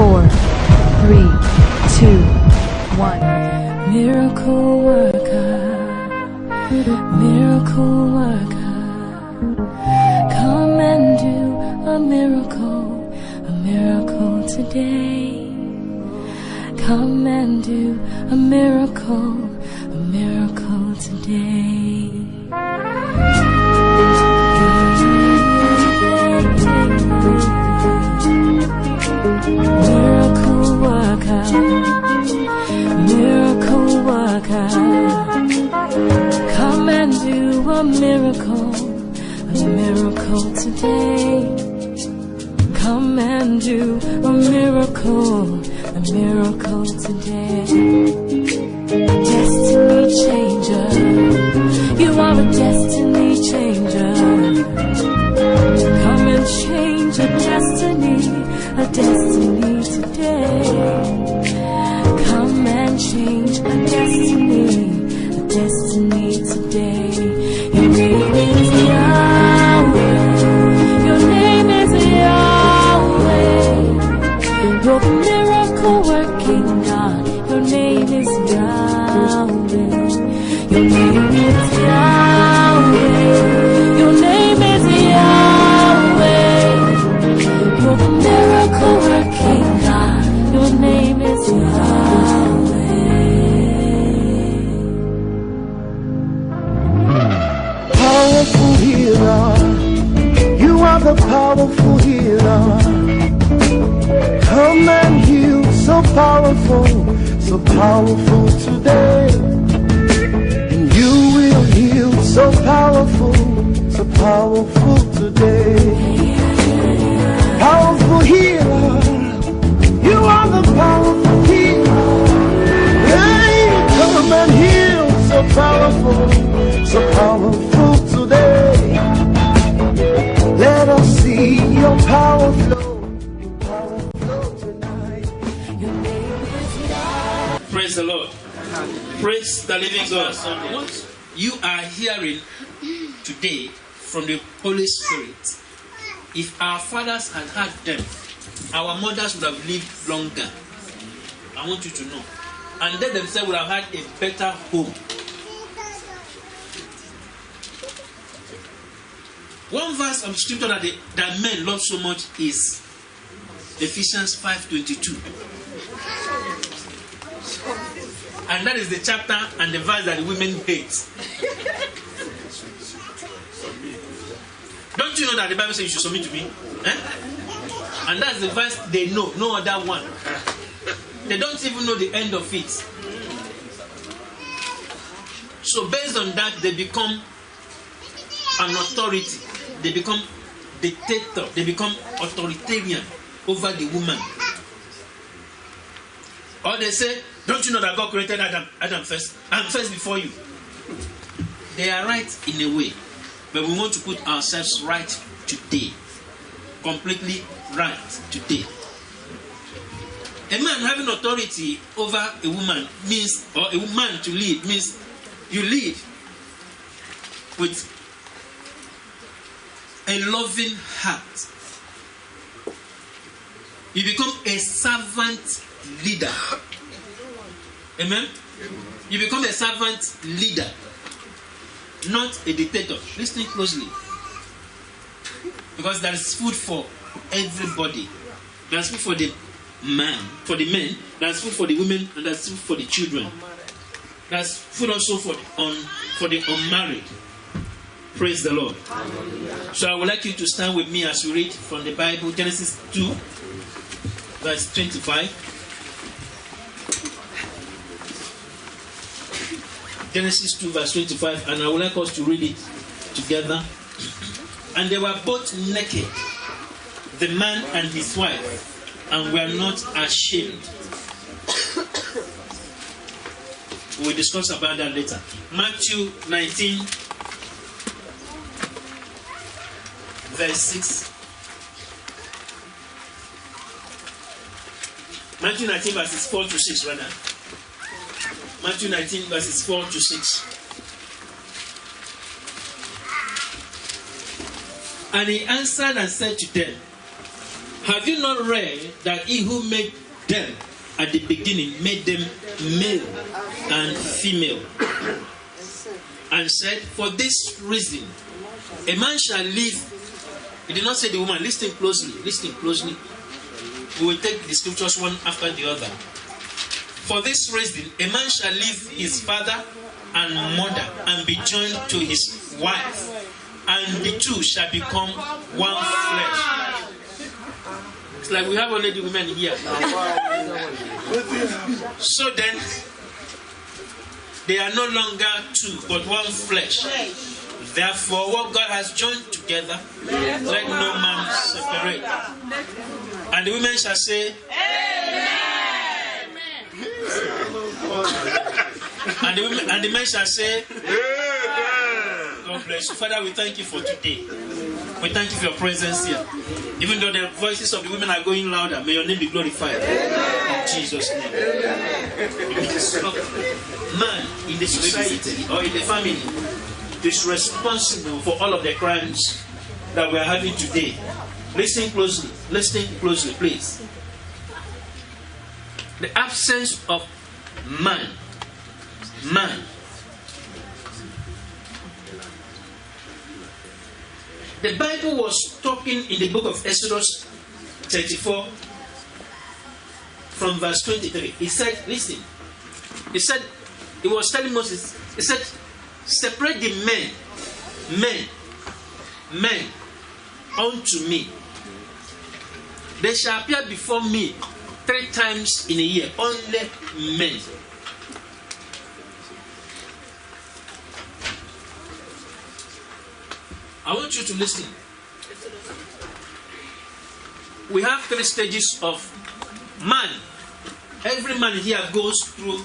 4, 3, 2, 1. Miracle worker, miracle worker, come and do a miracle today. Come and do a miracle today. Miracle worker, miracle worker, come and do a miracle today. Come and do a miracle today. Destiny changer, you are a destiny changer. Come and change a destiny today. Come and change a destiny today. Your name is Yahweh. Your name is Yahweh. You're the miracle working God. Your name is Yahweh. Your name is Yahweh. Your name is Yahweh. You're the miracle working God. Your name is Yahweh. Powerful healer, you are the powerful healer. Come and heal, so powerful today. And you will heal, so powerful today. Powerful healer, you are the powerful healer. Hey, come and heal, so powerful today. Let us see your power flow tonight. Praise the Lord. Praise the living God. What you are hearing today from the Holy Spirit, if our fathers had had them, our mothers would have lived longer. I want you to know. And they themselves would have had a better home. One verse of scripture that men love so much is Ephesians 5:22. And that is the chapter and the verse that the women hate. Don't you know that the Bible says you should submit to me? And that's the verse they know, no other one. They don't even know the end of it. So based on that, they become an authority. They become dictator. They become authoritarian over the woman. Or they say, don't you know that God created Adam first? I'm first before you. They are right in a way. But we want to put ourselves right today. Completely right today. A man having authority over a woman means, or a woman to lead means you lead with a loving heart. You become a servant leader. Amen? You become a servant leader, not a dictator. Listen closely. Because there is food for everybody. There is food for the men, there is food for the women, and there is food for the children. There is food also for the unmarried. Praise the Lord. So I would like you to stand with me as we read from the Bible, Genesis 2, verse 25. Genesis 2, verse 25, and I would like us to read it together. And they were both naked, the man and his wife, and were not ashamed. We'll discuss about that later. Matthew 19, verse 6. Matthew 19, verses 4 to 6, rather. Matthew 19, verses 4 to 6. And he answered and said to them, Have you not read that he who made them at the beginning made them male and female? And said, for this reason, a man shall leave. He did not say the woman. Listen closely. Listen closely. We will take the scriptures one after the other. For this reason, a man shall leave his father and mother and be joined to his wife, and the two shall become one flesh. It's like we have already women here. So then, they are no longer two, but one flesh. Therefore, what God has joined together, let no man separate. And the women shall say, Amen. And the men shall say, Amen. God bless you. Father, we thank you for today. We thank you for your presence here. Even though the voices of the women are going louder, may your name be glorified. In Jesus' name. Man in the society or in the family is responsible for all of the crimes that we are having today. Listen closely, please. The absence of man. The Bible was talking in the book of Exodus 34 from verse 23. He said, listen. He said, he was telling Moses, he said, separate the men unto me. They shall appear before me 3 times in a year, only men. I want you to listen. We have 3 stages of man. Every man here goes through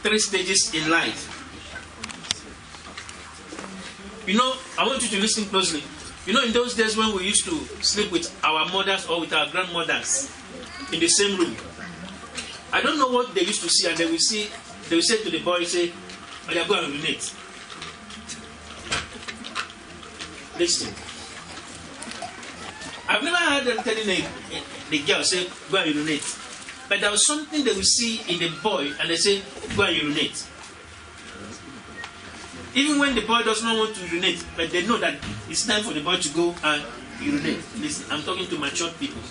3 stages in life. You know, I want you to listen closely. You know, in those days when we used to sleep with our mothers or with our grandmothers in the same room, I don't know what they used to see, and they will say to the boy, say, oh, yeah, go and urinate. Listen. I've never heard them telling the girl, say, go and urinate. But there was something they will see in the boy, and they say, go and urinate. Even when the boy does not want to urinate, but they know that it's time for the boy to go and urinate. Listen, I'm talking to mature people.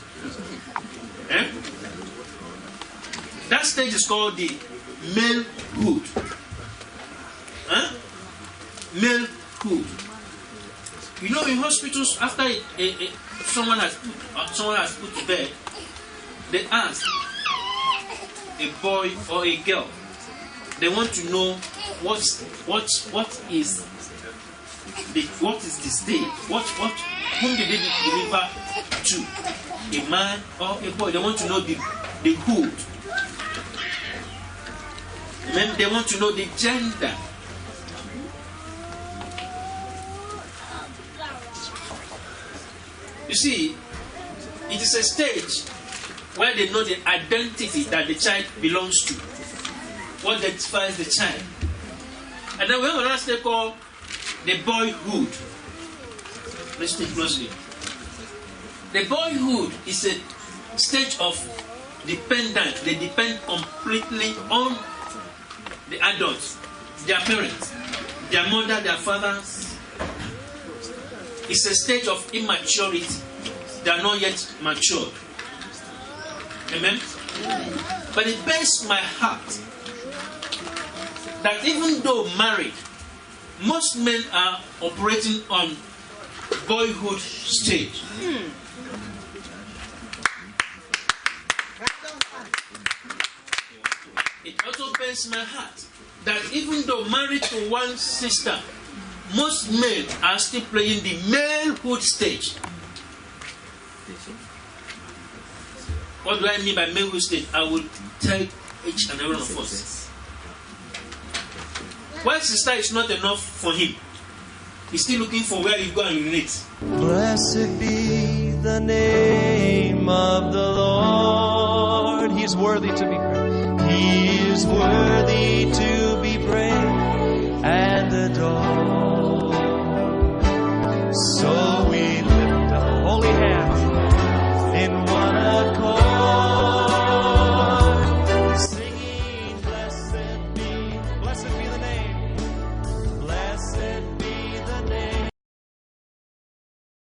That stage is called the malehood. Malehood. You know, in hospitals, after someone has put to bed, they ask a boy or a girl. They want to know what is the state? Whom did they deliver to? A man or a boy? They want to know the hood. They want to know the gender. You see, it is a stage where they know the identity that the child belongs to. What identifies the child. And then we have another stage called the boyhood. Listen closely. The boyhood is a stage of dependence. They depend completely on the adults, their parents, their mother, their fathers. It's a stage of immaturity. They are not yet matured. Amen? But it bears my heart that even though married, most men are operating on boyhood stage. It also pains my heart that even though married to one sister, most men are still playing the malehood stage. What do I mean by malehood stage? I will tell each and every one of us. One sister is not enough for him. He's still looking for where he go and urinate. Blessed be the name of the Lord. He is worthy to be praised. He is worthy to be praised and adored. So we lift up holy hands Blessed be